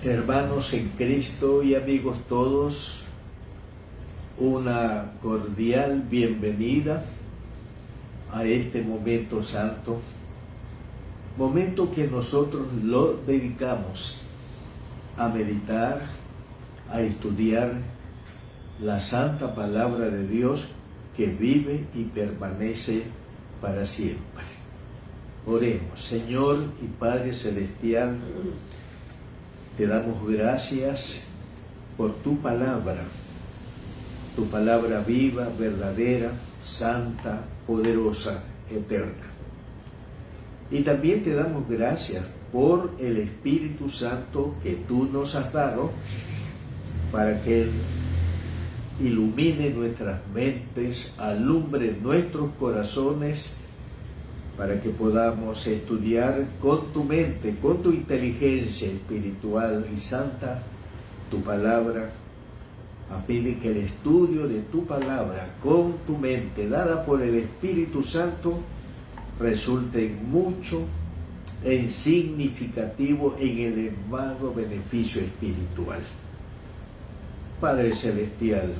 Hermanos en Cristo y amigos todos, una cordial bienvenida a este momento santo, momento que nosotros lo dedicamos a meditar, a estudiar la santa palabra de Dios que vive y permanece para siempre. Oremos. Señor y Padre Celestial, te damos gracias por tu palabra viva, verdadera, santa, poderosa, eterna. Y también te damos gracias por el Espíritu Santo que tú nos has dado para que Él ilumine nuestras mentes, alumbre nuestros corazones, para que podamos estudiar con tu mente, con tu inteligencia espiritual y santa, tu palabra, a fin de que el estudio de tu palabra con tu mente, dada por el Espíritu Santo, resulte en mucho, en significativo, en elevado beneficio espiritual. Padre Celestial,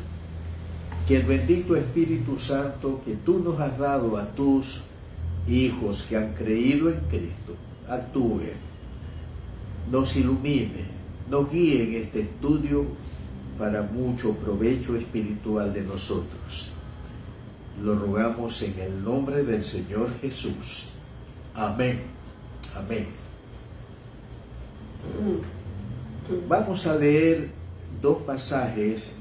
que el bendito Espíritu Santo que tú nos has dado a tus hijos que han creído en Cristo, actúe, nos ilumine, nos guíe en este estudio para mucho provecho espiritual de nosotros. Lo rogamos en el nombre del Señor Jesús. Amén. Amén. Vamos a leer dos pasajes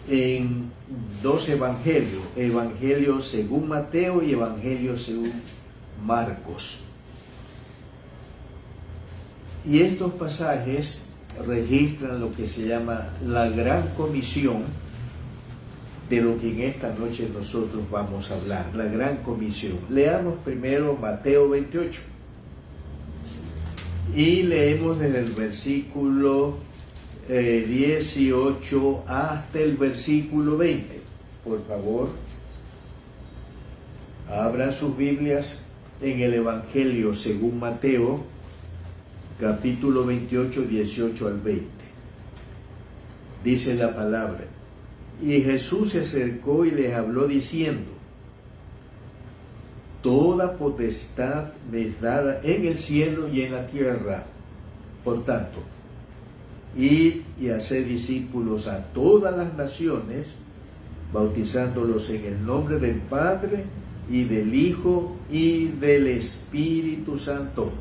en dos evangelios, Evangelio según Mateo y Evangelio según Marcos. Y estos pasajes registran lo que se llama la gran comisión, de lo que en esta noche nosotros vamos a hablar, la gran comisión. Leamos primero Mateo 28 y leemos desde el versículo 18 hasta el versículo 20. Por favor, abran sus Biblias en el Evangelio según Mateo, capítulo 28, 18 al 20. Dice la palabra: y Jesús se acercó y les habló diciendo: toda potestad me es dada en el cielo y en la tierra. Por tanto, id y haced discípulos a todas las naciones, bautizándolos en el nombre del Padre, y del Hijo, y del Espíritu Santo,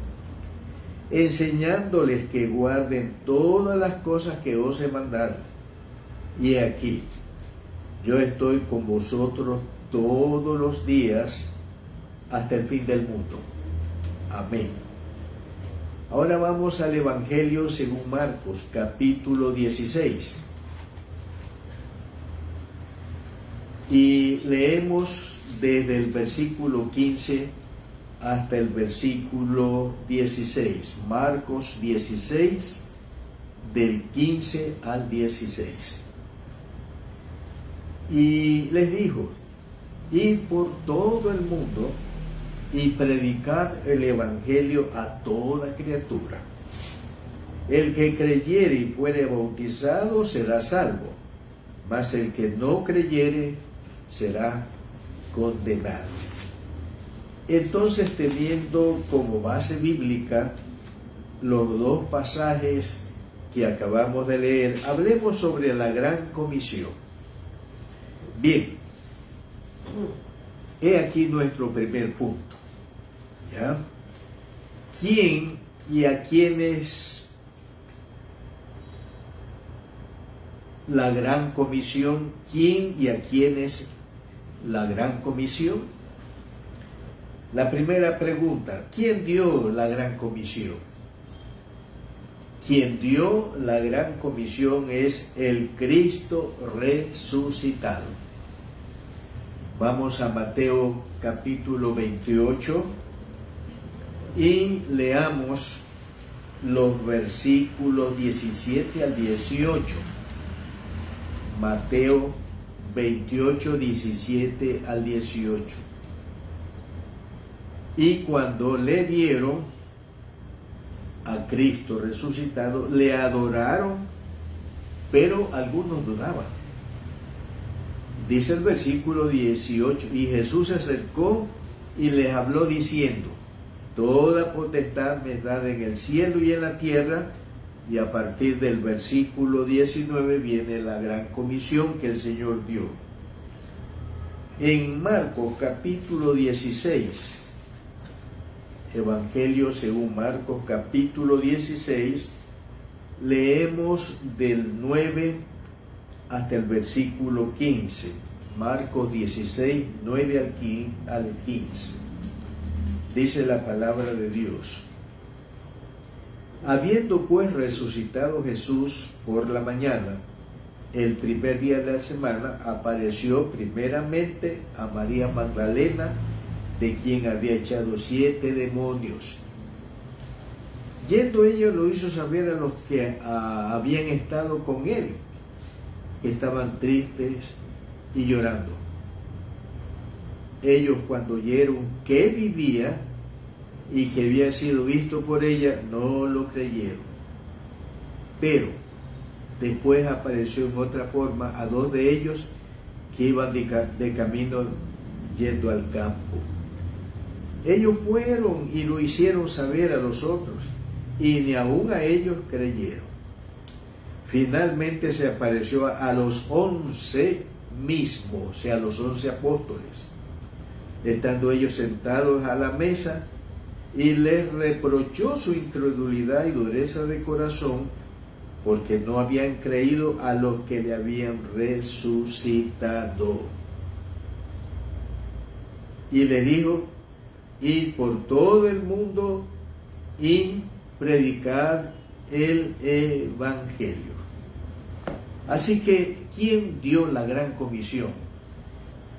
enseñándoles que guarden todas las cosas que os he mandado. Y aquí, yo estoy con vosotros todos los días hasta el fin del mundo. Amén. Ahora vamos al Evangelio según Marcos, capítulo 16. Y leemos desde el versículo 15 hasta el versículo 16. Marcos 16, del 15 al 16. Y les dijo: id por todo el mundo y predicad el Evangelio a toda criatura. El que creyere y fuere bautizado será salvo, mas el que no creyere será condenado. Entonces, teniendo como base bíblica los dos pasajes que acabamos de leer, hablemos sobre la gran comisión. Bien, he aquí nuestro primer punto. ¿Ya? ¿Quién y a quién es la gran comisión? ¿Quién y a quién es la gran comisión? La primera pregunta: ¿quién dio la gran comisión? Quien dio la gran comisión es el Cristo resucitado. Vamos a Mateo capítulo 28 y leamos los versículos 17 al 18. Mateo 28, 17 al 18. Y cuando le vieron, a Cristo resucitado, le adoraron, pero algunos dudaban. Dice el versículo 18, y Jesús se acercó y les habló diciendo, toda potestad me es dada en el cielo y en la tierra. Y a partir del versículo 19 viene la gran comisión que el Señor dio. En Marcos capítulo 16, Evangelio según Marcos capítulo 16, leemos del 9 hasta el versículo 15. Marcos 16, 9 al 15. Dice la palabra de Dios. Habiendo pues resucitado Jesús por la mañana, el primer día de la semana, apareció primeramente a María Magdalena, de quien había echado 7 demonios. Yendo ella lo hizo saber a los que habían estado con él, que estaban tristes y llorando. Ellos, cuando oyeron que vivía y que había sido visto por ella, no lo creyeron. Pero después apareció en otra forma a 2 de ellos que iban de camino yendo al campo. Ellos fueron y lo hicieron saber a los otros, y ni aun a ellos creyeron. Finalmente se apareció a los 11 mismos, o sea, a los 11 apóstoles, estando ellos sentados a la mesa, y les reprochó su incredulidad y dureza de corazón, porque no habían creído a los que le habían resucitado. Y le dijo, id por todo el mundo y predicad el Evangelio. Así que, ¿quién dio la gran comisión?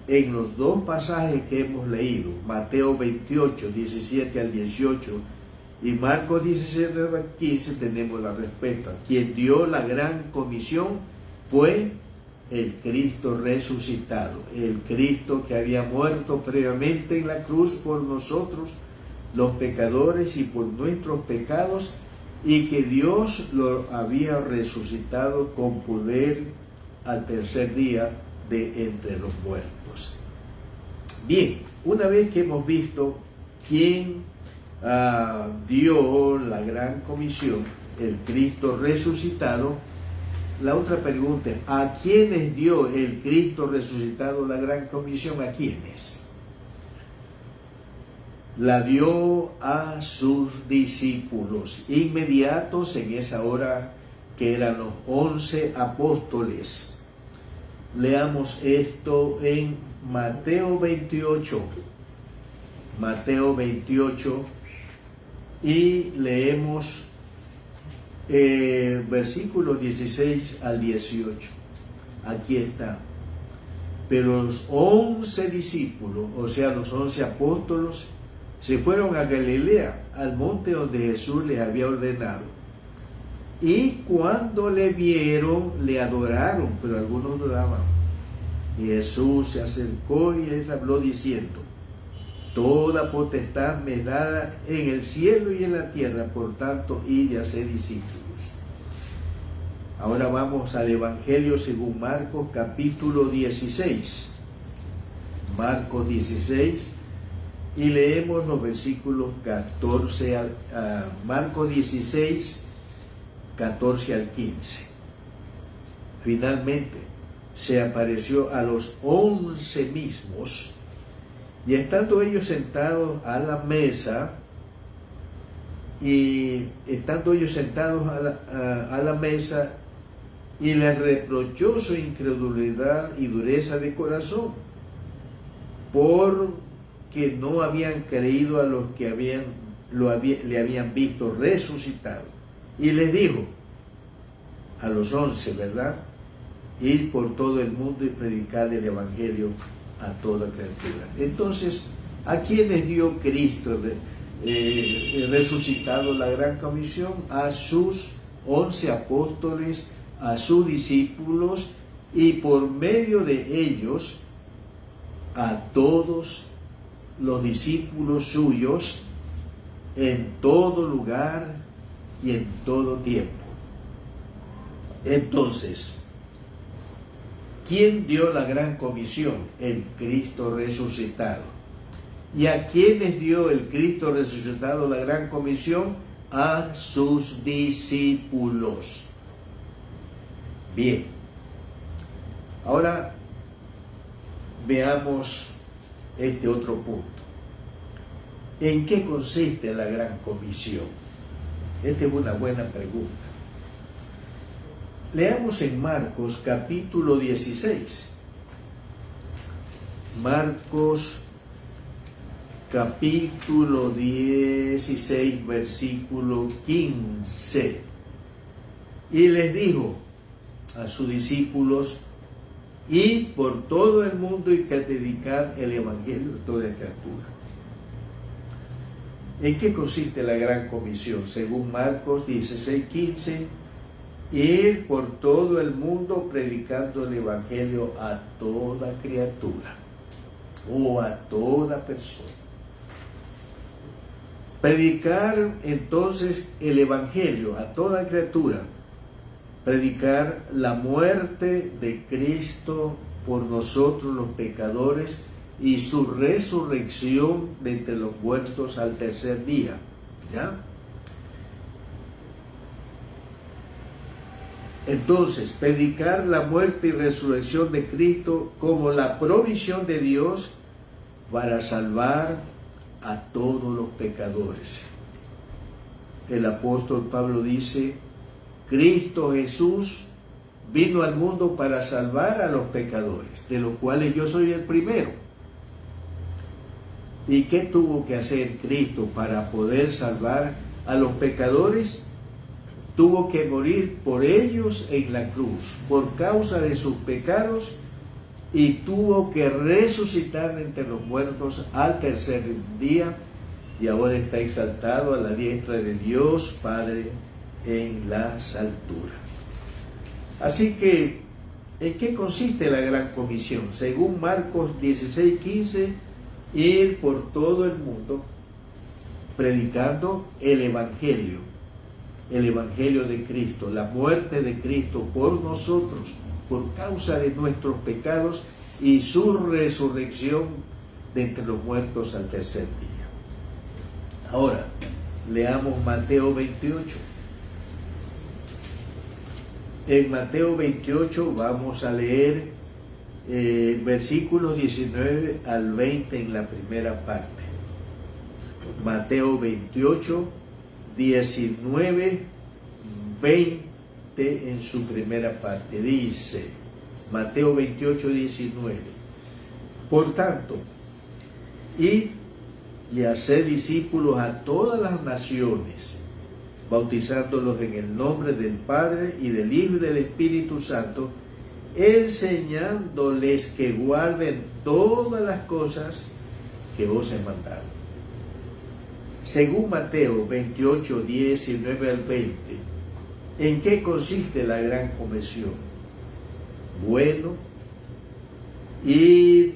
En los 2 pasajes que hemos leído, Mateo 28, 17 al 18 y Marcos 17 al 15, tenemos la respuesta. Quien dio la gran comisión fue el Cristo resucitado, el Cristo que había muerto previamente en la cruz por nosotros, los pecadores, y por nuestros pecados, y que Dios lo había resucitado con poder al tercer día de entre los muertos. Bien, una vez que hemos visto quién dio la gran comisión, el Cristo resucitado, la otra pregunta es, ¿a quiénes dio el Cristo resucitado la gran comisión? ¿A quiénes? La dio a sus discípulos inmediatos en esa hora, que eran los 11 apóstoles. Leamos esto en Mateo 28. Mateo 28 y leemos versículos 16 al 18. Aquí está. Pero los 11 discípulos, o sea, los 11 apóstoles, se fueron a Galilea, al monte donde Jesús les había ordenado. Y cuando le vieron, le adoraron, pero algunos dudaban. Y Jesús se acercó y les habló diciendo, toda potestad me es dada en el cielo y en la tierra, por tanto, id y haced discípulos. Ahora vamos al Evangelio según Marcos, capítulo 16. Marcos 16, y leemos los versículos 14 Marcos 16, 14 al 15. Finalmente se apareció a los 11 mismos, y estando ellos sentados a la mesa, y les reprochó su incredulidad y dureza de corazón, porque no habían creído a los que le habían visto resucitado. Y les dijo a los 11, ¿verdad? Ir por todo el mundo y predicar el Evangelio a toda criatura. Entonces, ¿a quiénes dio Cristo resucitado la gran comisión? A sus 11 apóstoles, a sus discípulos, y por medio de ellos a todos los discípulos suyos en todo lugar y en todo tiempo. Entonces, ¿quién dio la gran comisión? El Cristo resucitado. ¿Y a quiénes dio el Cristo resucitado la gran comisión? A sus discípulos. Bien, ahora veamos este otro punto. ¿En qué consiste la gran comisión? Esta es una buena pregunta. Leamos en Marcos capítulo 16. Marcos capítulo 16, versículo 15. Y les dijo a sus discípulos: id por todo el mundo y que predicar el evangelio a toda criatura. ¿En qué consiste la gran comisión? Según Marcos 16, 15, ir por todo el mundo predicando el evangelio a toda criatura o a toda persona. Predicar entonces el evangelio a toda criatura, predicar la muerte de Cristo por nosotros los pecadores y su resurrección de entre los muertos al tercer día. ¿Ya? Entonces, predicar la muerte y resurrección de Cristo como la provisión de Dios para salvar a todos los pecadores. El apóstol Pablo dice: Cristo Jesús vino al mundo para salvar a los pecadores, de los cuales yo soy el primero. ¿Y qué tuvo que hacer Cristo para poder salvar a los pecadores? Tuvo que morir por ellos en la cruz, por causa de sus pecados, y tuvo que resucitar entre los muertos al tercer día, y ahora está exaltado a la diestra de Dios Padre en las alturas. Así que, ¿en qué consiste la gran comisión? Según Marcos 16, 15, ir por todo el mundo predicando el evangelio de Cristo, la muerte de Cristo por nosotros, por causa de nuestros pecados, y su resurrección de entre los muertos al tercer día. Ahora, leamos Mateo 28. En Mateo 28 vamos a leer versículos 19 al 20 en la primera parte. Mateo 28, 19, 20 en su primera parte. Dice, Mateo 28, 19: por tanto, id y haced discípulos a todas las naciones, bautizándolos en el nombre del Padre y del Hijo y del Espíritu Santo, enseñándoles que guarden todas las cosas que os he mandado. Según Mateo 28, 19 al 20, ¿en qué consiste la gran comisión? Bueno, ir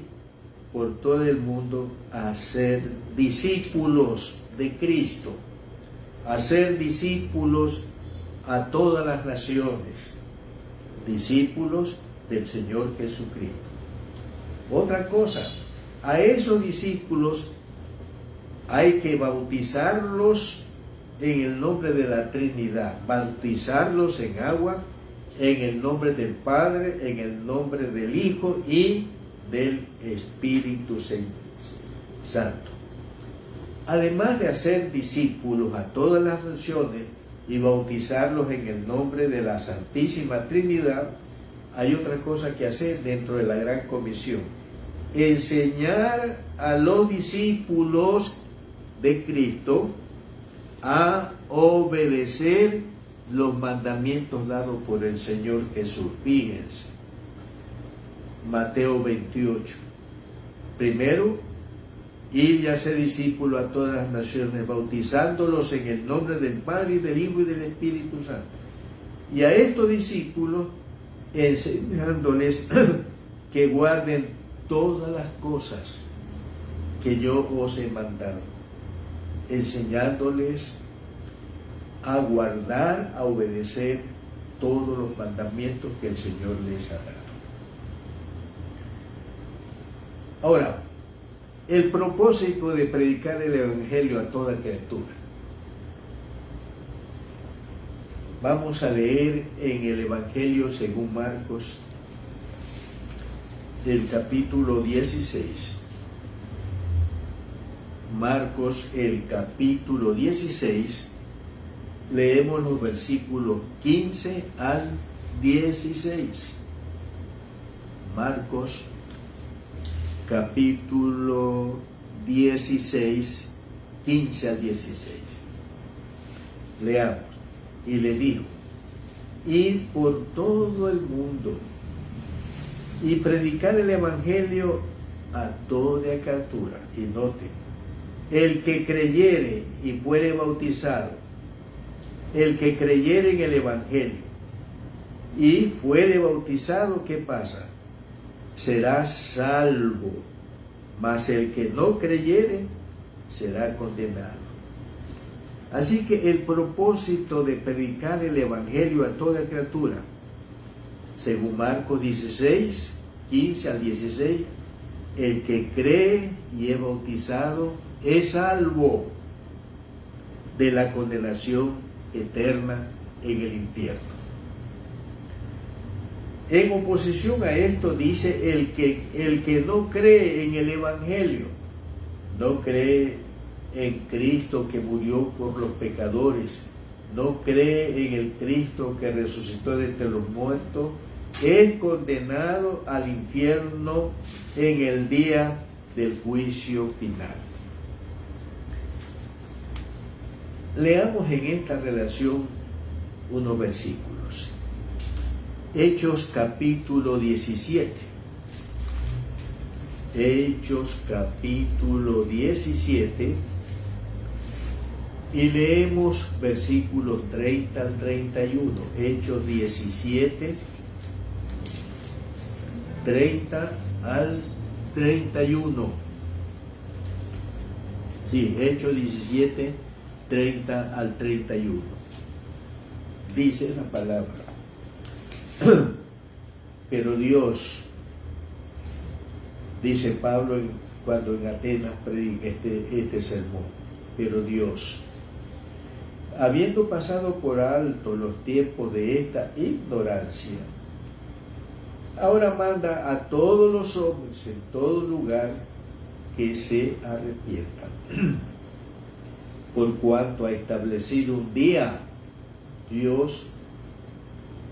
por todo el mundo a ser discípulos de Cristo, a ser discípulos a todas las naciones, discípulos del Señor Jesucristo. Otra cosa, a esos discípulos hay que bautizarlos en el nombre de la Trinidad, bautizarlos en agua, en el nombre del Padre, en el nombre del Hijo y del Espíritu Santo. Además de hacer discípulos a todas las naciones y bautizarlos en el nombre de la Santísima Trinidad, hay otra cosa que hacer dentro de la gran comisión: enseñar a los discípulos de Cristo a obedecer los mandamientos dados por el Señor Jesús. Fíjense, Mateo 28. Primero, ir y hacer discípulos a todas las naciones, bautizándolos en el nombre del Padre y del Hijo y del Espíritu Santo. Y a estos discípulos, enseñándoles que guarden todas las cosas que yo os he mandado. Enseñándoles a guardar, a obedecer todos los mandamientos que el Señor les ha dado. Ahora, el propósito de predicar el Evangelio a toda criatura. Vamos a leer en el Evangelio según Marcos, del capítulo 16. Marcos, el capítulo 16, leemos los versículos 15 al 16. Marcos, capítulo 16, 15 al 16. Leamos. Y le dijo: id por todo el mundo y predicar el Evangelio a toda criatura. Y noten, el que creyere y fuere bautizado, el que creyere en el Evangelio y fuere bautizado, ¿qué pasa? Será salvo, mas el que no creyere será condenado. Así que el propósito de predicar el Evangelio a toda criatura, según Marcos 16, 15 al 16, el que cree y es bautizado es salvo de la condenación eterna en el infierno. En oposición a esto dice el que no cree en el Evangelio, no cree en Cristo que murió por los pecadores, no cree en el Cristo que resucitó de entre los muertos, es condenado al infierno en el día del juicio final. Leamos en esta relación unos versículos. Hechos capítulo 17. Hechos capítulo 17. Y leemos versículos 30 al 31. Hechos 17, 30 al 31. Sí, Hechos 17, 30 al 31. Dice la palabra: pero Dios, dice Pablo cuando en Atenas predica este sermón, pero Dios, habiendo pasado por alto los tiempos de esta ignorancia, ahora manda a todos los hombres en todo lugar que se arrepientan. Por cuanto ha establecido un día, Dios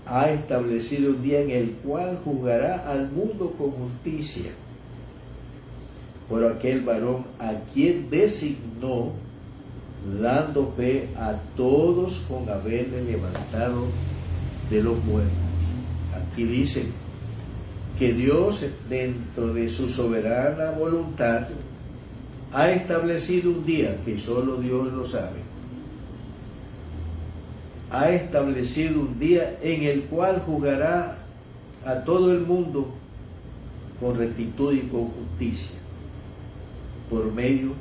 ha establecido un día en el cual juzgará al mundo con justicia por aquel varón a quien designó, dando fe a todos con haberle levantado de los muertos. Aquí dice que Dios, dentro de su soberana voluntad, ha establecido un día que solo Dios lo sabe. Ha establecido un día en el cual juzgará a todo el mundo con rectitud y con justicia, por medio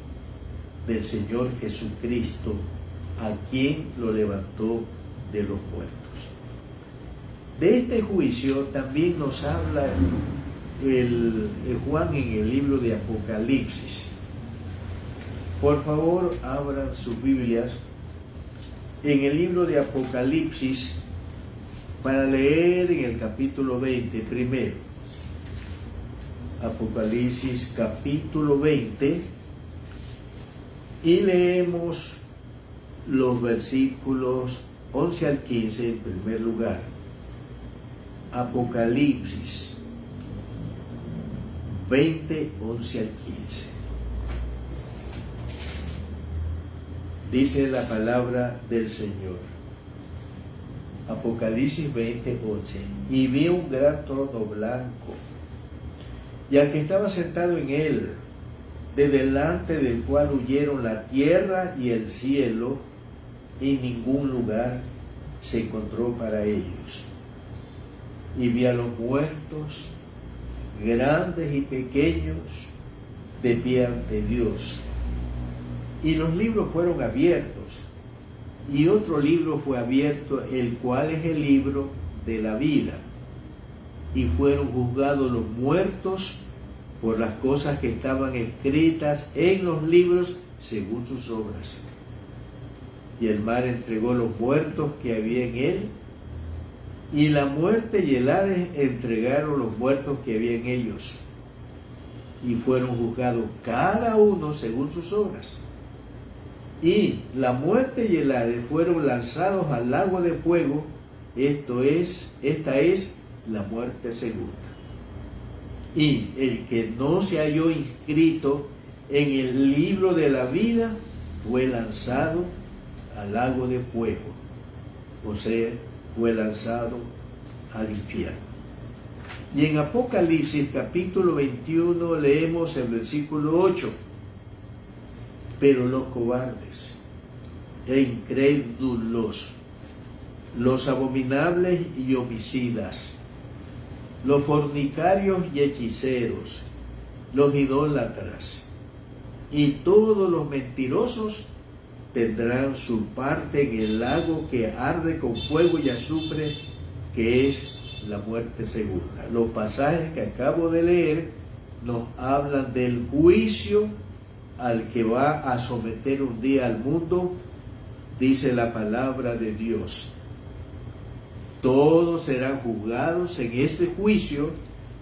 del Señor Jesucristo, a quien lo levantó de los muertos. De este juicio también nos habla el Juan en el libro de Apocalipsis. Por favor, abran sus Biblias en el libro de Apocalipsis para leer en el capítulo 20 primero. Apocalipsis capítulo 20, y leemos los versículos 11 al 15 en primer lugar. Apocalipsis 20, 11 al 15. Dice la palabra del Señor. Apocalipsis 20, 11. Y vi un gran trono blanco, y al que estaba sentado en él, de delante del cual huyeron la tierra y el cielo, y ningún lugar se encontró para ellos. Y vi a los muertos, grandes y pequeños, de pie ante Dios. Y los libros fueron abiertos, y otro libro fue abierto, el cual es el libro de la vida. Y fueron juzgados los muertos por las cosas que estaban escritas en los libros según sus obras. Y el mar entregó los muertos que había en él, y la muerte y el Hades entregaron los muertos que había en ellos. Y fueron juzgados cada uno según sus obras. Y la muerte y el Hades fueron lanzados al lago de fuego. Esta es la muerte segunda. Y el que no se halló inscrito en el libro de la vida fue lanzado al lago de fuego, o sea, fue lanzado al infierno. Y en Apocalipsis capítulo 21 leemos el versículo 8: pero los cobardes e incrédulos, los abominables y homicidas, los fornicarios y hechiceros, los idólatras y todos los mentirosos tendrán su parte en el lago que arde con fuego y azufre, que es la muerte segunda. Los pasajes que acabo de leer nos hablan del juicio al que va a someter un día al mundo, dice la palabra de Dios. Todos serán juzgados en este juicio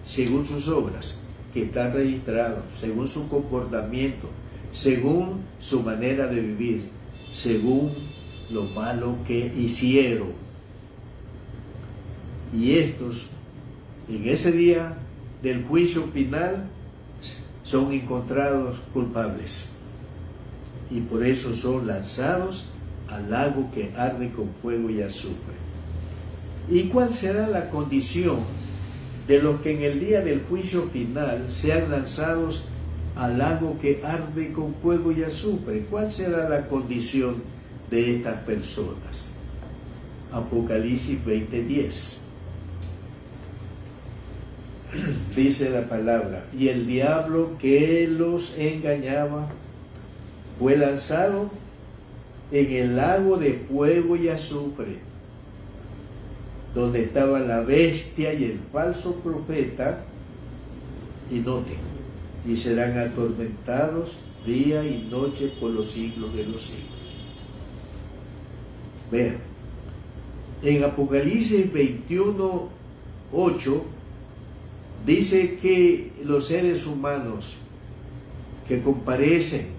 según sus obras, que están registrados, según su comportamiento, según su manera de vivir, según lo malo que hicieron. Y estos, en ese día del juicio final, son encontrados culpables, y por eso son lanzados al lago que arde con fuego y azufre. ¿Y cuál será la condición de los que en el día del juicio final sean lanzados al lago que arde con fuego y azufre? ¿Cuál será la condición de estas personas? Apocalipsis 20:10. Dice la palabra: y el diablo que los engañaba fue lanzado en el lago de fuego y azufre, donde estaba la bestia y el falso profeta, y noten, y serán atormentados día y noche por los siglos de los siglos. Vean, en Apocalipsis 21:8 dice que los seres humanos que comparecen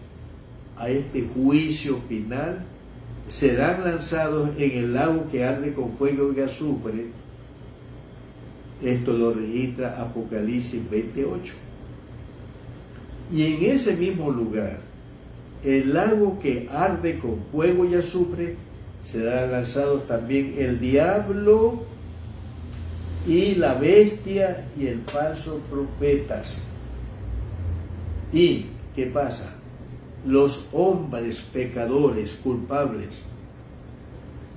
a este juicio final serán lanzados en el lago que arde con fuego y azufre. Esto lo registra Apocalipsis 20:8. Y en ese mismo lugar, el lago que arde con fuego y azufre, serán lanzados también el diablo y la bestia y el falso profetas. ¿Y qué pasa? Los hombres pecadores, culpables,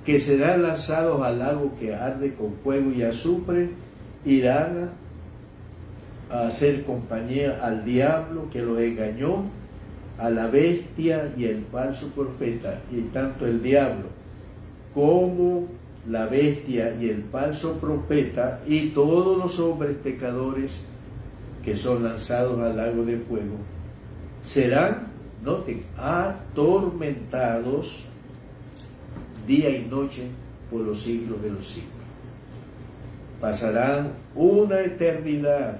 que serán lanzados al lago que arde con fuego y azufre, irán a hacer compañía al diablo que los engañó, a la bestia y el falso profeta. Y tanto el diablo como la bestia y el falso profeta y todos los hombres pecadores que son lanzados al lago de fuego serán, noten, atormentados día y noche por los siglos de los siglos. Pasarán una eternidad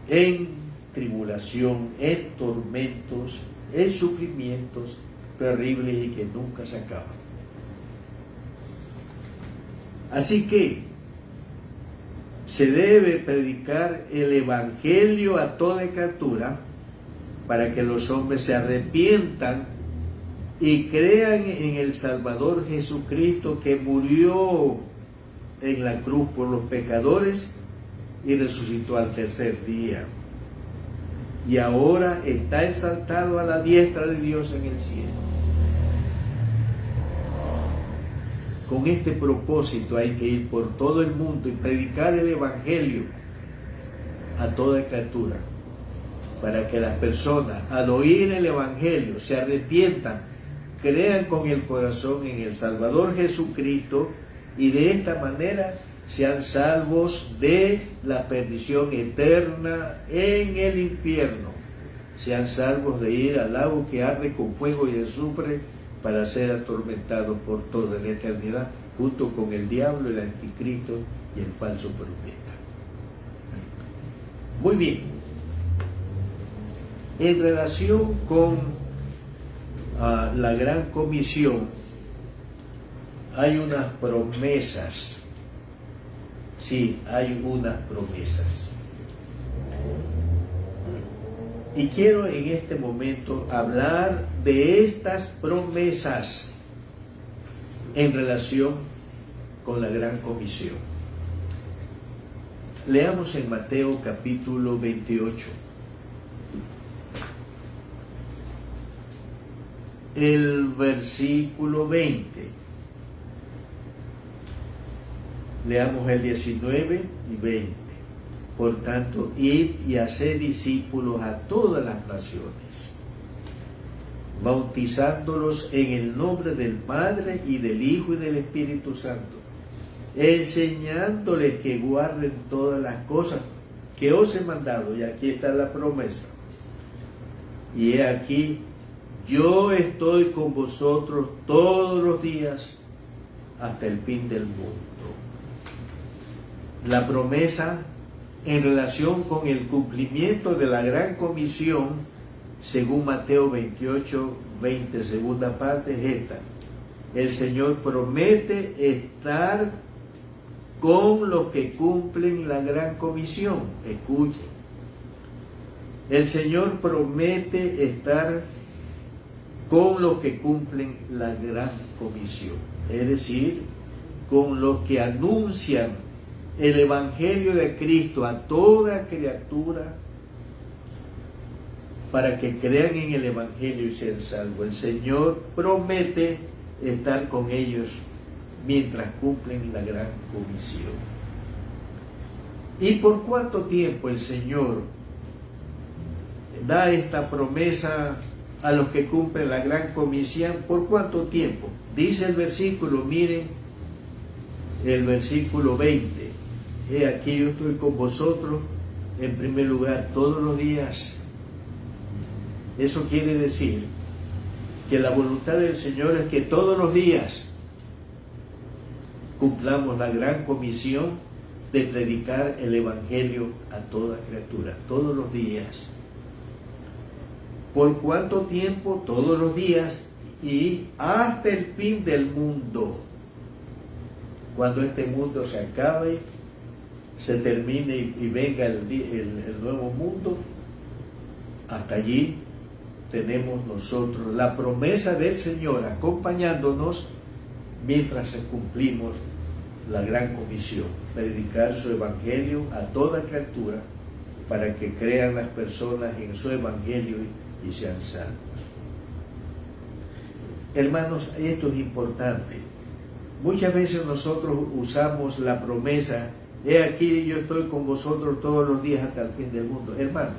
en tribulación, en tormentos, en sufrimientos terribles y que nunca se acaban. Así que se debe predicar el evangelio a toda criatura para que los hombres se arrepientan y crean en el Salvador Jesucristo, que murió en la cruz por los pecadores y resucitó al tercer día. Y ahora está exaltado a la diestra de Dios en el cielo. Con este propósito hay que ir por todo el mundo y predicar el evangelio a toda criatura, para que las personas, al oír el evangelio, se arrepientan, crean con el corazón en el Salvador Jesucristo y de esta manera sean salvos de la perdición eterna en el infierno, sean salvos de ir al lago que arde con fuego y azufre para ser atormentados por toda la eternidad, junto con el diablo, el anticristo y el falso profeta. Muy bien. En relación con la gran comisión, hay unas promesas. Sí, hay unas promesas. Y quiero en este momento hablar de estas promesas en relación con la gran comisión. Leamos en Mateo capítulo 28. El versículo 20. Leamos el 19 y 20. Por tanto, id y haced discípulos a todas las naciones, bautizándolos en el nombre del Padre y del Hijo y del Espíritu Santo, enseñándoles que guarden todas las cosas que os he mandado. Y aquí está la promesa. Y he aquí, yo estoy con vosotros todos los días hasta el fin del mundo. La promesa en relación con el cumplimiento de la gran comisión, según Mateo 28, 20, segunda parte, es esta. El Señor promete estar con los que cumplen la gran comisión. Escuchen. El Señor promete estar con los que cumplen la gran comisión. Es decir, con los que anuncian el Evangelio de Cristo a toda criatura para que crean en el Evangelio y sean salvos. El Señor promete estar con ellos mientras cumplen la gran comisión. ¿Y por cuánto tiempo el Señor da esta promesa a los que cumplen la gran comisión? ¿Por cuánto tiempo? Dice el versículo, miren, el versículo 20. He aquí yo estoy con vosotros, en primer lugar, todos los días. Eso quiere decir que la voluntad del Señor es que todos los días cumplamos la gran comisión de predicar el Evangelio a toda criatura, todos los días. ¿Por cuánto tiempo? Todos los días y hasta el fin del mundo. Cuando este mundo se acabe, se termine y venga el nuevo mundo, hasta allí tenemos nosotros la promesa del Señor acompañándonos mientras cumplimos la gran comisión, predicar su evangelio a toda criatura para que crean las personas en su evangelio y sean salvos. Hermanos, esto es importante. Muchas veces nosotros usamos la promesa, he aquí yo estoy con vosotros todos los días hasta el fin del mundo. Hermano,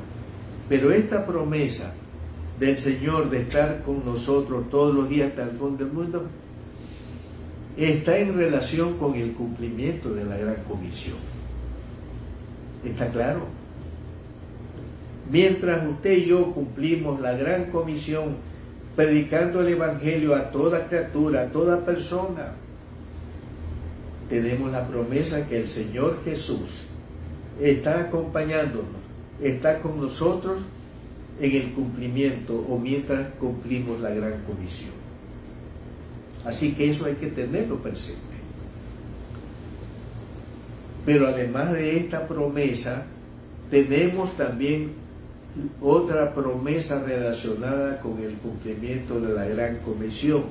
pero esta promesa del Señor de estar con nosotros todos los días hasta el fin del mundo está en relación con el cumplimiento de la gran comisión. ¿Está claro? Mientras usted y yo cumplimos la gran comisión, predicando el Evangelio a toda criatura, a toda persona, tenemos la promesa que el Señor Jesús está acompañándonos, está con nosotros en el cumplimiento o mientras cumplimos la gran comisión. Así que eso hay que tenerlo presente. Pero además de esta promesa, tenemos también otra promesa relacionada con el cumplimiento de la gran comisión.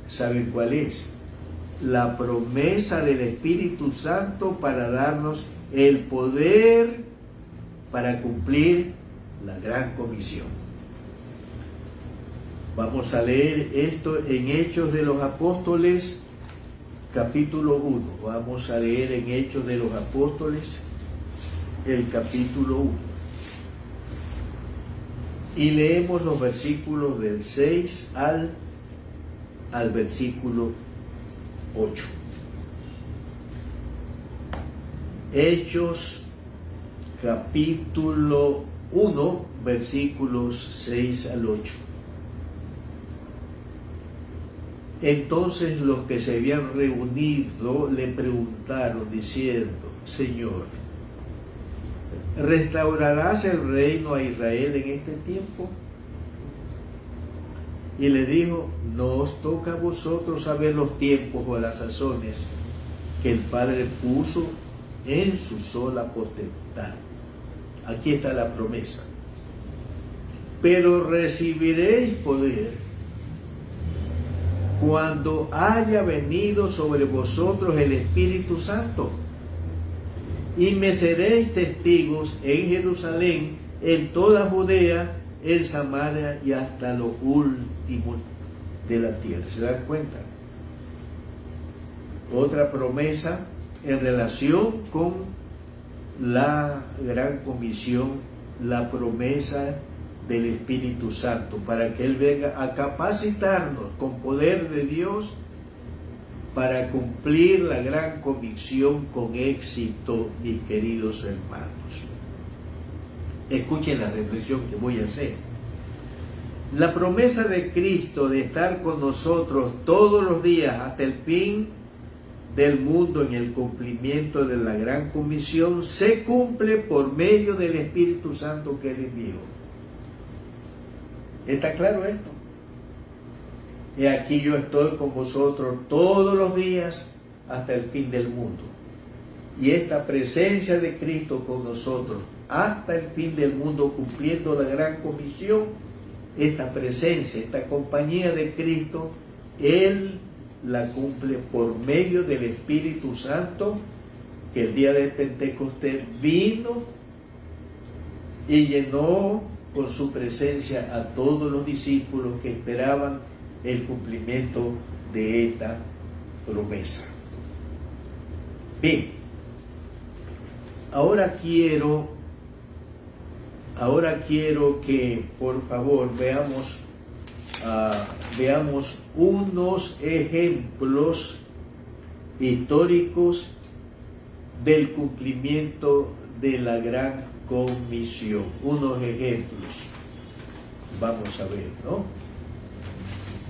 ¿Saben cuál es? La promesa del Espíritu Santo para darnos el poder para cumplir la gran comisión. Vamos a leer esto en Hechos de los Apóstoles, capítulo 1. Vamos a leer en Hechos de los Apóstoles, el capítulo 1. Y leemos los versículos del 6 al al versículo 8. Hechos capítulo 1, versículos 6 al 8. Entonces los que se habían reunido le preguntaron diciendo: Señor, ¿restaurarás el reino a Israel en este tiempo? Y le dijo: no os toca a vosotros saber los tiempos o las sazones que el Padre puso en su sola potestad. Aquí está la promesa. Pero recibiréis poder cuando haya venido sobre vosotros el Espíritu Santo, y me seréis testigos en Jerusalén, en toda Judea, en Samaria y hasta lo último de la tierra. ¿Se dan cuenta? Otra promesa en relación con la gran comisión, la promesa del Espíritu Santo, para que Él venga a capacitarnos con poder de Dios para cumplir la gran comisión con éxito, mis queridos hermanos. Escuchen la reflexión que voy a hacer. La promesa de Cristo de estar con nosotros todos los días hasta el fin del mundo en el cumplimiento de la gran comisión se cumple por medio del Espíritu Santo que Él envió. ¿Está claro esto? Y aquí yo estoy con vosotros todos los días hasta el fin del mundo. Y esta presencia de Cristo con nosotros hasta el fin del mundo, cumpliendo la gran comisión, esta presencia, esta compañía de Cristo, Él la cumple por medio del Espíritu Santo, que el día de Pentecostés vino y llenó con su presencia a todos los discípulos que esperaban el cumplimiento de esta promesa. Bien, ahora quiero que por favor veamos unos ejemplos históricos del cumplimiento de la gran comisión. Unos ejemplos. Vamos a ver, ¿no?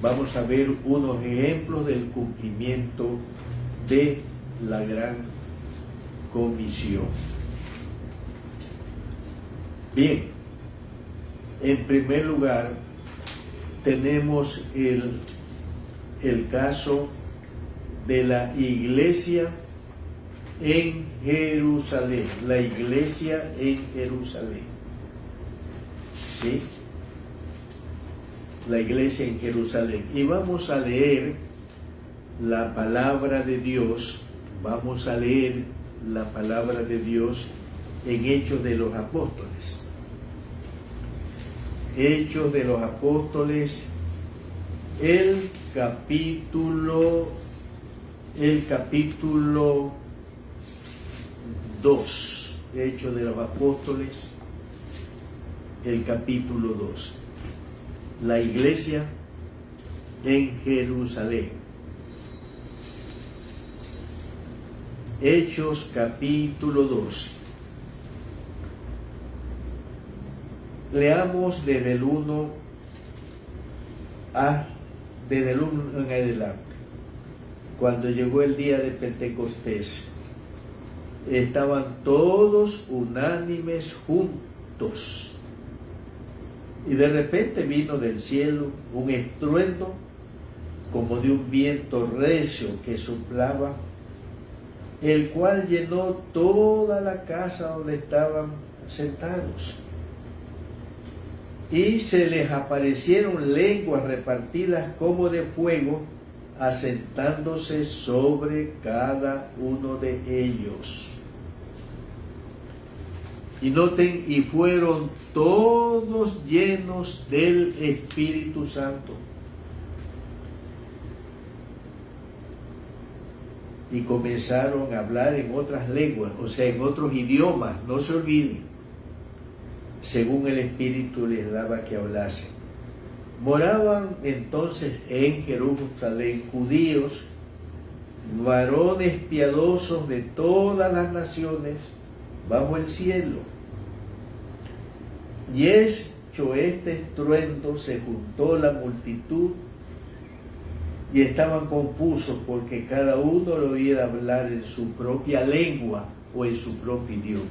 Vamos a ver unos ejemplos del cumplimiento de la gran comisión. Bien, en primer lugar tenemos el caso de la iglesia en Jerusalén, la iglesia en Jerusalén, ¿sí? La iglesia en Jerusalén. Y vamos a leer la palabra de Dios, en Hechos de los Apóstoles. Hechos de los Apóstoles, el capítulo 2. Hechos de los Apóstoles, el capítulo 2. La iglesia en Jerusalén. Hechos capítulo 2. Leamos desde el 1 en adelante. Cuando llegó el día de Pentecostés, estaban todos unánimes juntos. Y de repente vino del cielo un estruendo como de un viento recio que soplaba, el cual llenó toda la casa donde estaban sentados. Y se les aparecieron lenguas repartidas como de fuego, asentándose sobre cada uno de ellos. Y noten, y fueron todos llenos del Espíritu Santo. Y comenzaron a hablar en otras lenguas, o sea, en otros idiomas, no se olviden, según el Espíritu les daba que hablasen. Moraban entonces en Jerusalén judíos, varones piadosos de todas las naciones bajo el cielo. Y hecho este estruendo, se juntó la multitud y estaban confusos porque cada uno lo oía hablar en su propia lengua o en su propio idioma.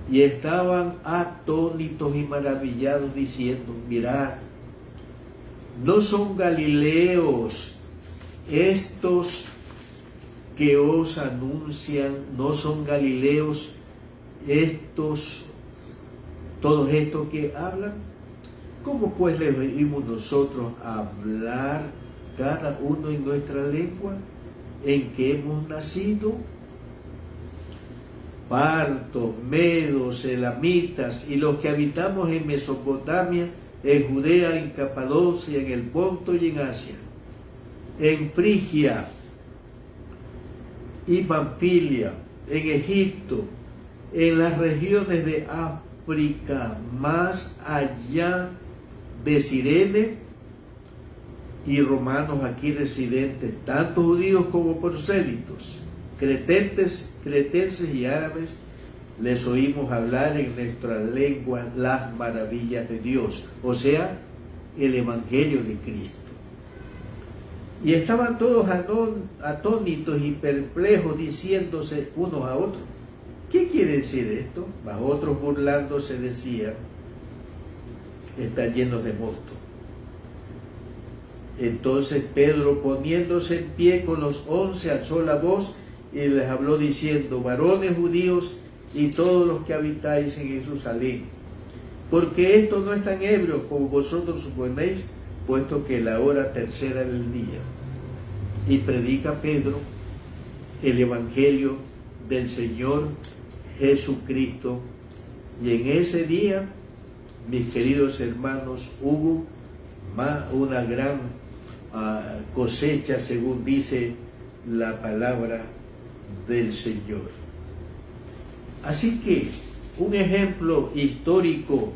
Y estaban atónitos y maravillados diciendo: mirad, ¿no son galileos estos que os anuncian? ¿No son galileos todos estos que hablan? ¿Cómo pues les oímos nosotros hablar cada uno en nuestra lengua en que hemos nacido? Partos, medos, elamitas y los que habitamos en Mesopotamia, en Judea, en Capadocia, en el Ponto y en Asia, en Frigia y Pamfilia, en Egipto, en las regiones de África, más allá de Cirene, y romanos aquí residentes, tanto judíos como prosélitos, cretenses y árabes, les oímos hablar en nuestra lengua las maravillas de Dios, o sea, el Evangelio de Cristo. Y estaban todos atónitos y perplejos, diciéndose unos a otros: ¿qué quiere decir esto? Mas otros, burlándose, decían: está lleno de mosto. Entonces Pedro, poniéndose en pie con los 11, alzó la voz y les habló diciendo: varones judíos y todos los que habitáis en Jerusalén, porque esto no es tan ebrio como vosotros suponéis, puesto que la hora tercera del día. Y predica Pedro el Evangelio del Señor Jesucristo. Y en ese día, mis queridos hermanos, hubo una gran cosecha, según dice la palabra del Señor. Así que un ejemplo histórico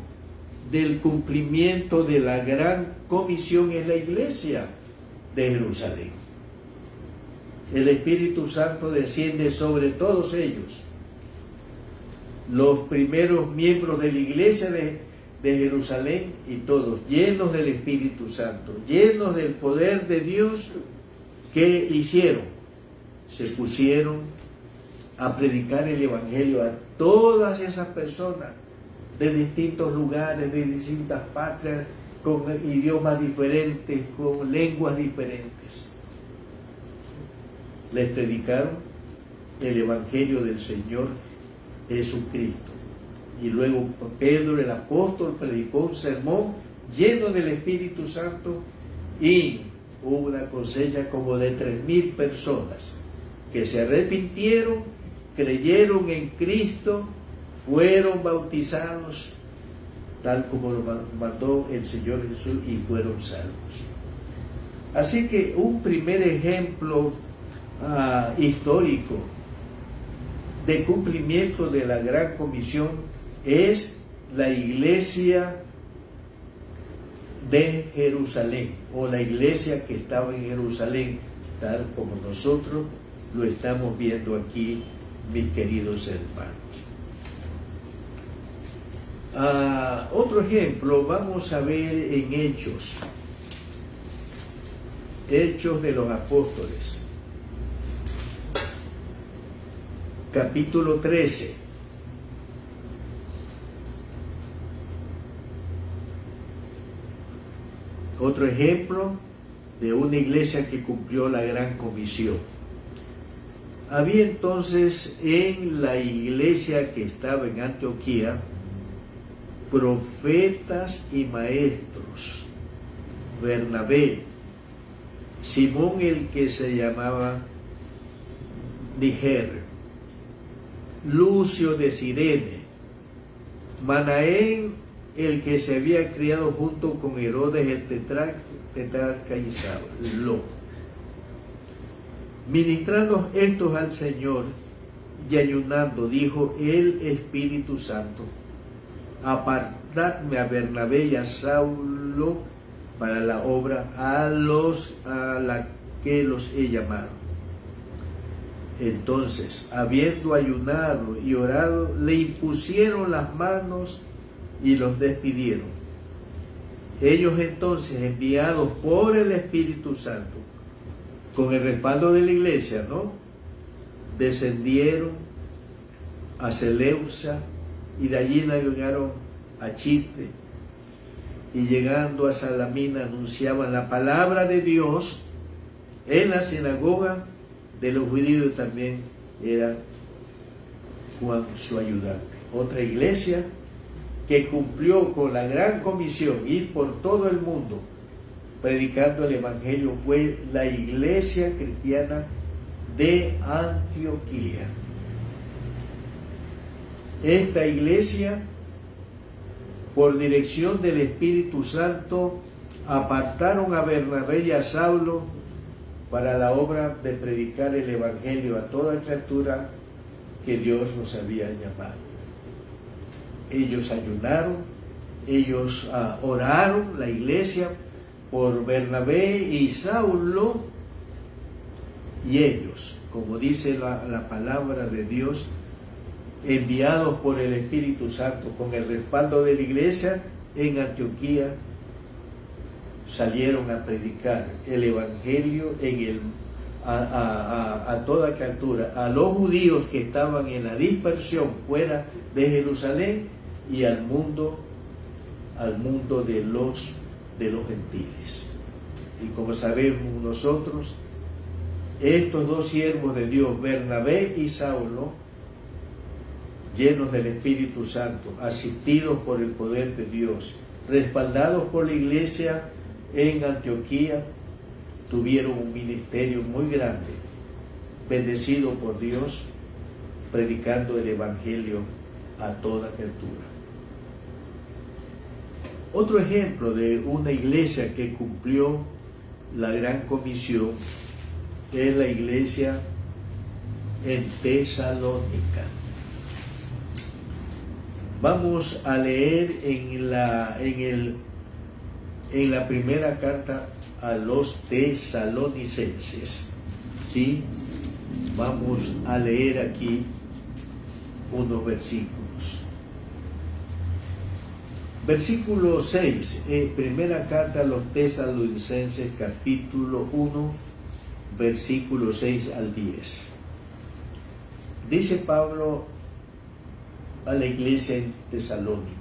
del cumplimiento de la gran comisión es la iglesia de Jerusalén. El Espíritu Santo desciende sobre todos ellos. Los primeros miembros de la iglesia de Jerusalén, y todos llenos del Espíritu Santo, llenos del poder de Dios, ¿qué hicieron? Se pusieron a predicar el Evangelio a todas esas personas de distintos lugares, de distintas patrias, con idiomas diferentes, con lenguas diferentes. Les predicaron el Evangelio del Señor Jesucristo. Y luego Pedro, el apóstol, predicó un sermón lleno del Espíritu Santo, y hubo una cosecha como de 3,000 personas que se arrepintieron, creyeron en Cristo, fueron bautizados tal como lo mandó el Señor Jesús, y fueron salvos. Así que un primer ejemplo histórico de cumplimiento de la gran comisión es la iglesia de Jerusalén, o la iglesia que estaba en Jerusalén, tal como nosotros lo estamos viendo aquí, mis queridos hermanos. Otro ejemplo vamos a ver en Hechos de los Apóstoles, capítulo 13. Otro ejemplo de una iglesia que cumplió la gran comisión. Había entonces en la iglesia que estaba en Antioquía profetas y maestros: Bernabé, Simón el que se llamaba Niger, Lucio de Cirene, Manaén el que se había criado junto con Herodes el tetrarca y Saulo. Ministrando estos al Señor y ayunando, dijo el Espíritu Santo: apartadme a Bernabé y a Saulo para la obra a la que los he llamado. Entonces, habiendo ayunado y orado, le impusieron las manos y los despidieron. Ellos entonces, enviados por el Espíritu Santo, con el respaldo de la iglesia, ¿no?, descendieron a Seleucia y de allí navegaron a Chipre, y llegando a Salamina anunciaban la palabra de Dios en la sinagoga de los judíos. También era Juan su ayudante. Otra iglesia que cumplió con la gran comisión, ir por todo el mundo predicando el evangelio, fue la iglesia cristiana de Antioquía. Esta iglesia, por dirección del Espíritu Santo, apartaron a Bernabé y a Saulo para la obra de predicar el evangelio a toda criatura que Dios los había llamado. Ellos ayunaron, ellos oraron, la iglesia, por Bernabé y Saulo, y ellos, como dice la palabra de Dios, enviados por el Espíritu Santo con el respaldo de la iglesia en Antioquía, salieron a predicar el evangelio a toda criatura, a los judíos que estaban en la dispersión fuera de Jerusalén y al mundo de los gentiles. Y como sabemos nosotros, estos dos siervos de Dios, Bernabé y Saulo, llenos del Espíritu Santo, asistidos por el poder de Dios, respaldados por la iglesia en Antioquía, tuvieron un ministerio muy grande, bendecido por Dios, predicando el evangelio a toda criatura. Otro ejemplo de una iglesia que cumplió la gran comisión es la iglesia en Tesalónica. Vamos a leer en la primera carta a los tesalonicenses, ¿sí? Vamos a leer aquí unos versículos. Versículo 6, primera carta a los tesalonicenses, capítulo 1, versículo 6 al 10. Dice Pablo a la iglesia en Tesalónica: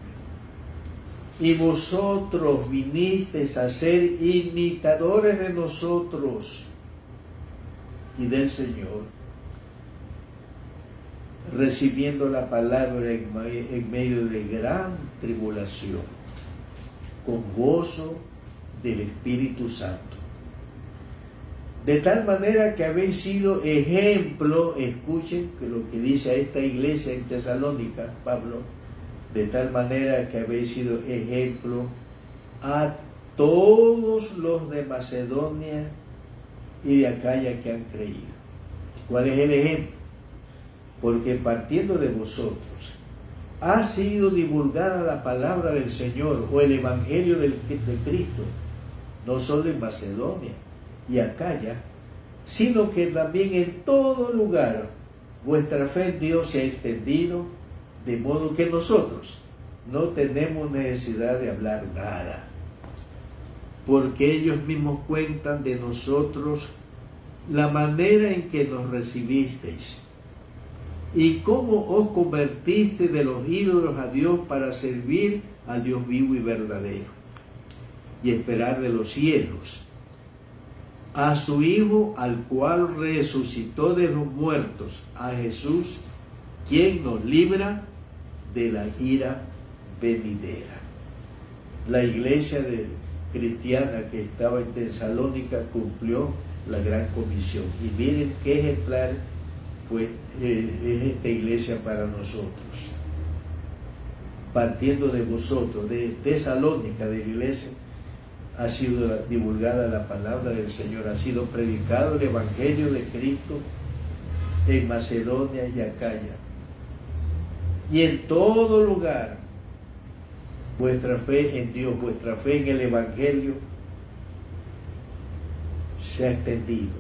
y vosotros vinisteis a ser imitadores de nosotros y del Señor, recibiendo la palabra en medio de gran tribulación, con gozo del Espíritu Santo. De tal manera que habéis sido ejemplo, escuchen lo que dice a esta iglesia en Tesalónica, Pablo, de tal manera que habéis sido ejemplo a todos los de Macedonia y de Acaya que han creído. ¿Cuál es el ejemplo? Porque partiendo de vosotros ha sido divulgada la palabra del Señor, o el evangelio de Cristo, no solo en Macedonia y Acaya, sino que también en todo lugar vuestra fe en Dios se ha extendido, de modo que nosotros no tenemos necesidad de hablar nada, porque ellos mismos cuentan de nosotros la manera en que nos recibisteis y cómo os convertiste de los ídolos a Dios para servir al Dios vivo y verdadero, y esperar de los cielos a su Hijo, al cual resucitó de los muertos, a Jesús, quien nos libra de la ira venidera. La iglesia cristiana que estaba en Tesalónica cumplió la gran comisión. Y miren qué ejemplar es esta iglesia para nosotros. Partiendo de vosotros, de Tesalónica, de la iglesia, ha sido divulgada la palabra del Señor, ha sido predicado el evangelio de Cristo en Macedonia y Acaya. Y en todo lugar vuestra fe en Dios, vuestra fe en el Evangelio se ha extendido.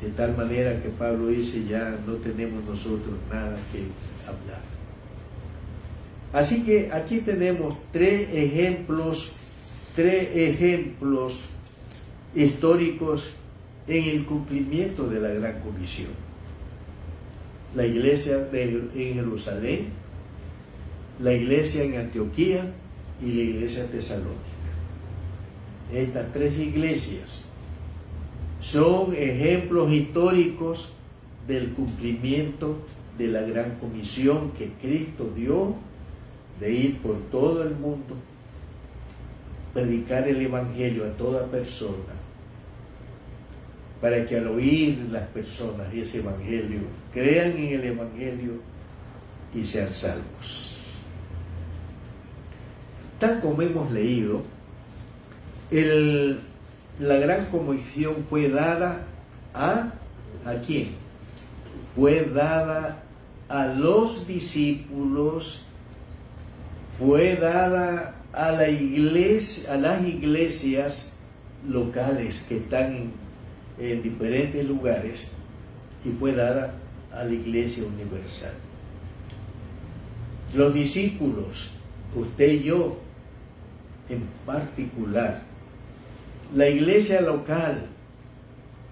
De tal manera que Pablo dice, ya no tenemos nosotros nada que hablar. Así que aquí tenemos tres ejemplos históricos en el cumplimiento de la Gran Comisión. La iglesia en Jerusalén, la iglesia en Antioquía y la iglesia tesalónica. Estas tres iglesias son ejemplos históricos del cumplimiento de la Gran Comisión que Cristo dio de ir por todo el mundo, predicar el Evangelio a toda persona, para que al oír las personas ese Evangelio, crean en el Evangelio y sean salvos. Tal como hemos leído, la Gran Comisión fue dada ¿a quién? Fue dada a los discípulos, fue dada a la iglesia, a las iglesias locales que están en diferentes lugares, y fue dada a la iglesia universal. Los discípulos, usted y yo en particular, la iglesia local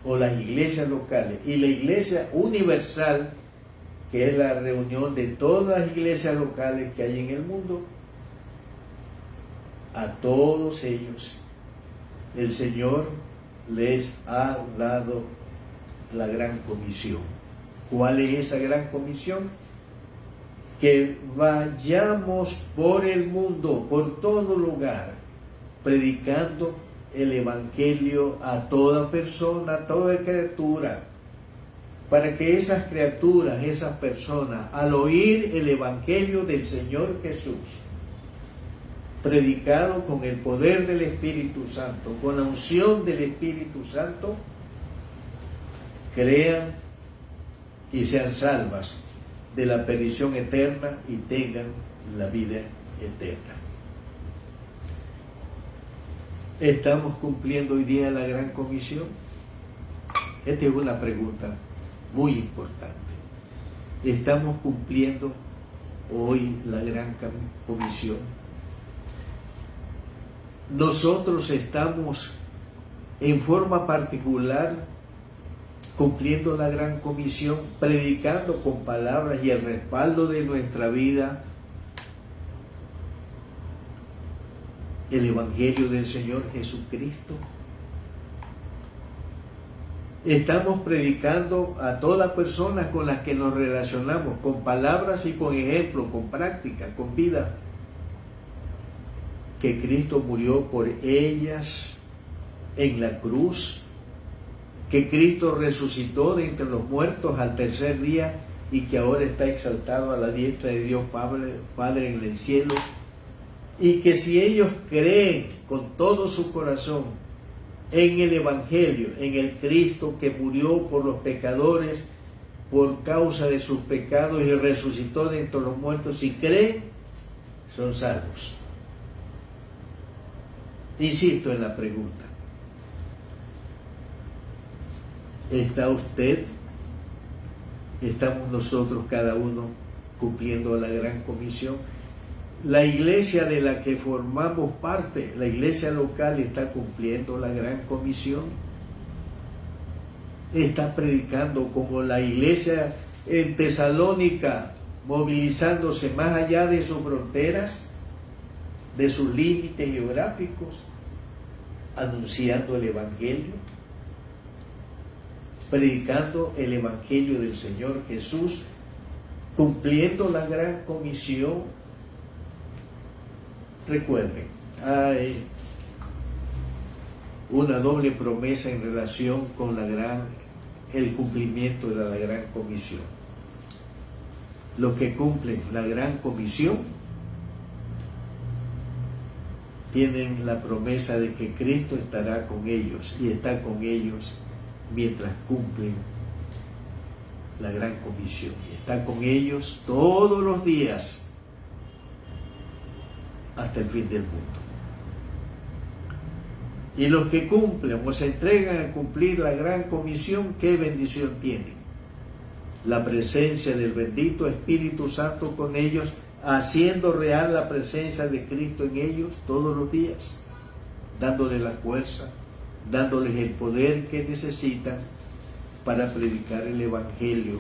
o las iglesias locales y la iglesia universal, que es la reunión de todas las iglesias locales que hay en el mundo, a todos ellos el Señor les ha dado la Gran Comisión. ¿Cuál es esa Gran Comisión? Que vayamos por el mundo, por todo lugar, predicando el Evangelio a toda persona, a toda criatura, para que esas criaturas, esas personas, al oír el Evangelio del Señor Jesús, predicado con el poder del Espíritu Santo, con la unción del Espíritu Santo, crean y sean salvas de la perdición eterna y tengan la vida eterna. ¿Estamos cumpliendo hoy día la Gran Comisión? Esta es una pregunta muy importante. ¿Estamos cumpliendo hoy la Gran Comisión? Nosotros estamos en forma particular cumpliendo la Gran Comisión, predicando con palabras y el respaldo de nuestra vida el Evangelio del Señor Jesucristo. Estamos predicando a todas personas con las que nos relacionamos, con palabras y con ejemplo, con práctica, con vida, que Cristo murió por ellas en la cruz, que Cristo resucitó de entre los muertos al tercer día y que ahora está exaltado a la diestra de Dios Padre en el cielo, y que si ellos creen con todo su corazón en el Evangelio, en el Cristo que murió por los pecadores por causa de sus pecados y resucitó de entre los muertos, si creen, son salvos. Insisto en la pregunta: ¿está usted, estamos nosotros cada uno cumpliendo la Gran Comisión? La iglesia de la que formamos parte, la iglesia local, está cumpliendo la Gran Comisión. Está predicando como la iglesia en Tesalónica, movilizándose más allá de sus fronteras, de sus límites geográficos, anunciando el Evangelio, predicando el Evangelio del Señor Jesús, cumpliendo la Gran Comisión. Recuerden, hay una doble promesa en relación con el cumplimiento de la Gran Comisión. Los que cumplen la Gran Comisión tienen la promesa de que Cristo estará con ellos y está con ellos mientras cumplen la Gran Comisión. Y está con ellos todos los días hasta el fin del mundo. Y los que cumplen o se entregan a cumplir la gran comisión, ¿qué bendición tienen? La presencia del bendito Espíritu Santo con ellos, haciendo real la presencia de Cristo en ellos todos los días, dándoles la fuerza, dándoles el poder que necesitan para predicar el Evangelio,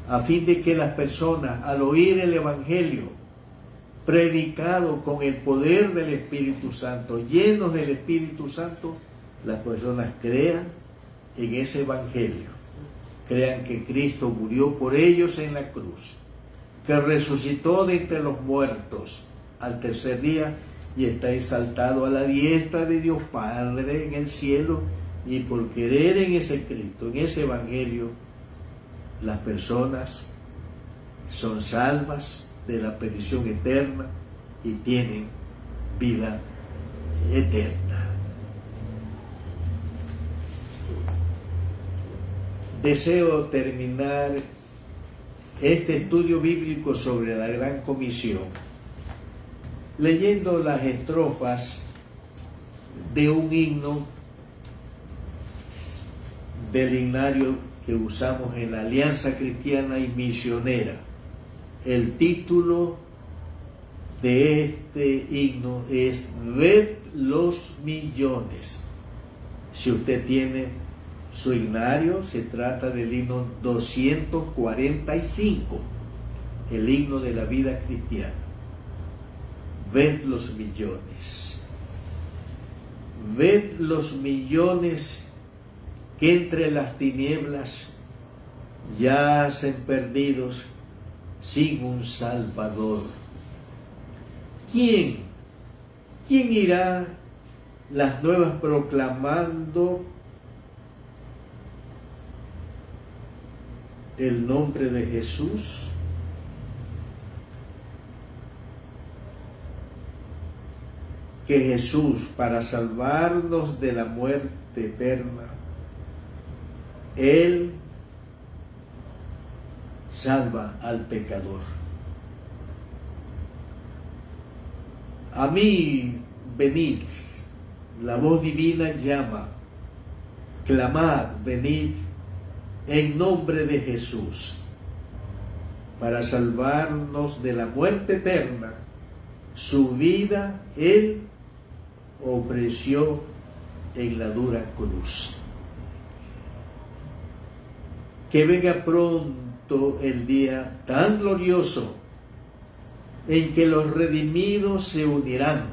a fin de que las personas, al oír el Evangelio predicado con el poder del Espíritu Santo, llenos del Espíritu Santo, las personas crean en ese Evangelio, crean que Cristo murió por ellos en la cruz, que resucitó de entre los muertos al tercer día y está exaltado a la diestra de Dios Padre en el cielo, y por creer en ese Cristo, en ese Evangelio, las personas son salvas de la perdición eterna y tienen vida eterna. Deseo terminar este estudio bíblico sobre la Gran Comisión leyendo las estrofas de un himno del himnario que usamos en la Alianza Cristiana y Misionera. El título de este himno es Ved los millones. Si usted tiene su himnario, se trata del himno 245, el himno de la vida cristiana. Ved los millones. Ved los millones que entre las tinieblas yacen perdidos sin un Salvador. ¿Quién irá las nuevas proclamando el nombre de Jesús? Que Jesús, para salvarnos de la muerte eterna, Él salva al pecador. A mí venid, la voz divina llama, clamad, venid en nombre de Jesús, para salvarnos de la muerte eterna. Su vida Él ofreció en la dura cruz. Que venga pronto el día tan glorioso en que los redimidos se unirán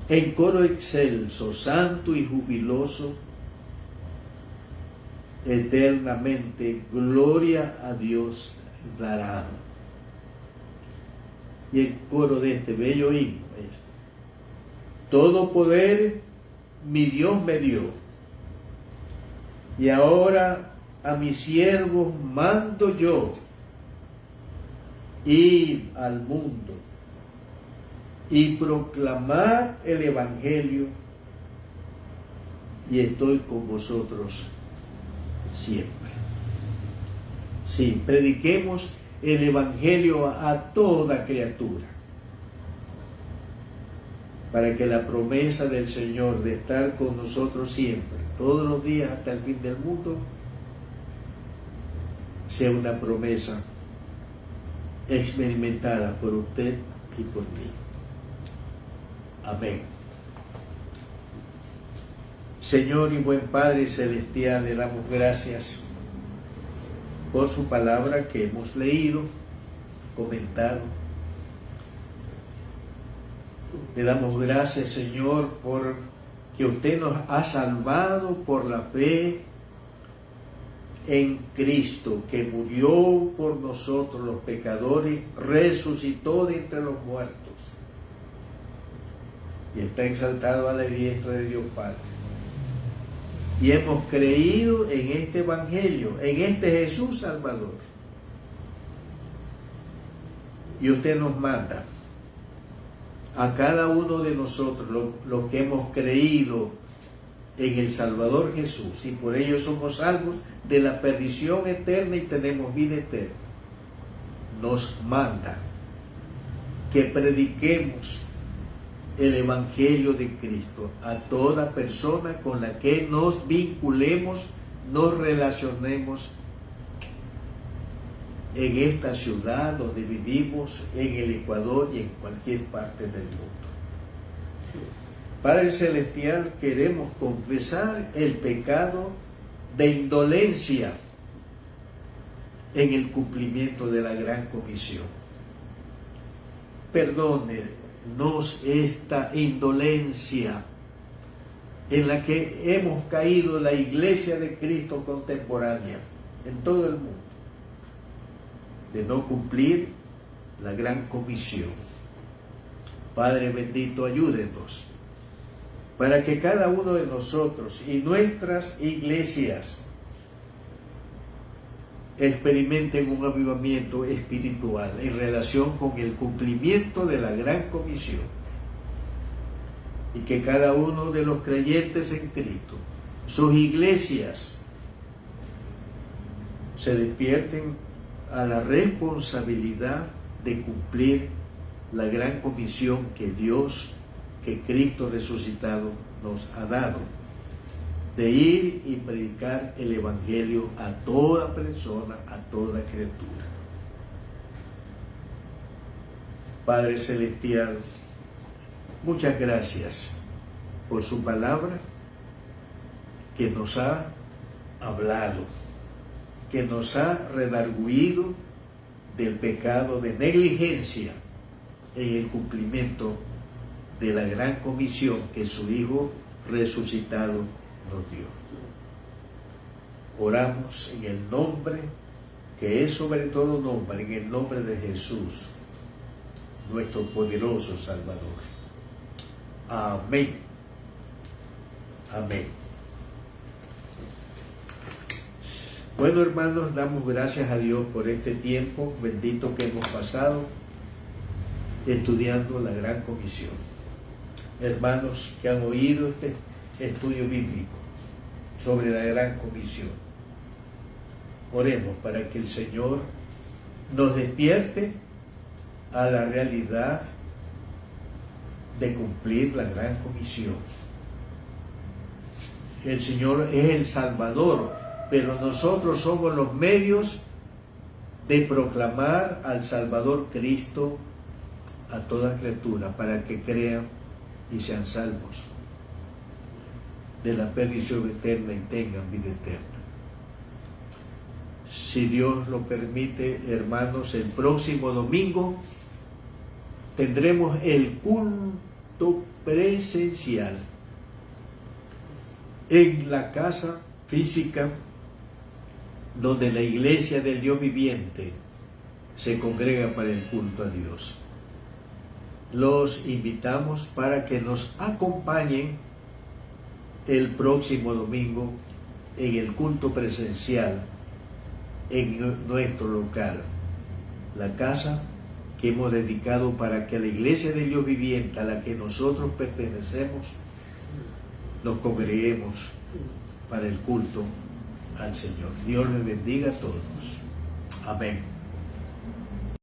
en coro excelso, santo y jubiloso, eternamente gloria a Dios darán. Y el coro de este bello himno es: todo poder mi Dios me dio, y ahora a mis siervos mando yo, ir al mundo y proclamar el Evangelio, y estoy con vosotros siempre. Sí, prediquemos el Evangelio a toda criatura, para que la promesa del Señor de estar con nosotros siempre, todos los días hasta el fin del mundo, sea una promesa experimentada por usted y por mí. Amén. Señor y buen Padre Celestial, le damos gracias por su palabra que hemos leído, comentado. Le damos gracias, Señor, por que usted nos ha salvado por la fe en Cristo, que murió por nosotros los pecadores, resucitó de entre los muertos y está exaltado a la diestra de Dios Padre. Y hemos creído en este Evangelio, en este Jesús Salvador. Y usted nos manda a cada uno de nosotros, los que hemos creído en el Salvador Jesús, y por ello somos salvos de la perdición eterna y tenemos vida eterna, nos manda que prediquemos el Evangelio de Cristo a toda persona con la que nos vinculemos, nos relacionemos en esta ciudad donde vivimos, en el Ecuador y en cualquier parte del mundo. Padre Celestial, queremos confesar el pecado de indolencia en el cumplimiento de la Gran Comisión. Perdónenos esta indolencia en la que hemos caído la Iglesia de Cristo contemporánea en todo el mundo, de no cumplir la Gran Comisión. Padre bendito, ayúdenos para que cada uno de nosotros y nuestras iglesias experimenten un avivamiento espiritual en relación con el cumplimiento de la Gran Comisión, y que cada uno de los creyentes en Cristo, sus iglesias, se despierten a la responsabilidad de cumplir la Gran Comisión que Cristo resucitado nos ha dado, de ir y predicar el Evangelio a toda persona, a toda criatura. Padre Celestial, muchas gracias por su palabra que nos ha hablado, que nos ha redarguido del pecado de negligencia en el cumplimiento de la Gran Comisión que su Hijo resucitado nos dio. Oramos en el nombre que es sobre todo nombre, en el nombre de Jesús, nuestro poderoso Salvador. Amén. Amén. Bueno, hermanos, damos gracias a Dios por este tiempo bendito que hemos pasado estudiando la Gran Comisión. Hermanos que han oído este estudio bíblico sobre la Gran Comisión, oremos para que el Señor nos despierte a la realidad de cumplir la Gran Comisión. El Señor es el Salvador, pero nosotros somos los medios de proclamar al Salvador Cristo a toda criatura para que crean y sean salvos de la perdición eterna y tengan vida eterna. Si Dios lo permite, hermanos, el próximo domingo tendremos el culto presencial en la casa física donde la iglesia del Dios viviente se congrega para el culto a Dios. Los invitamos para que nos acompañen el próximo domingo en el culto presencial en nuestro local, la casa que hemos dedicado para que la iglesia del Dios viviente a la que nosotros pertenecemos nos congreguemos para el culto al Señor. Dios les bendiga a todos. Amén.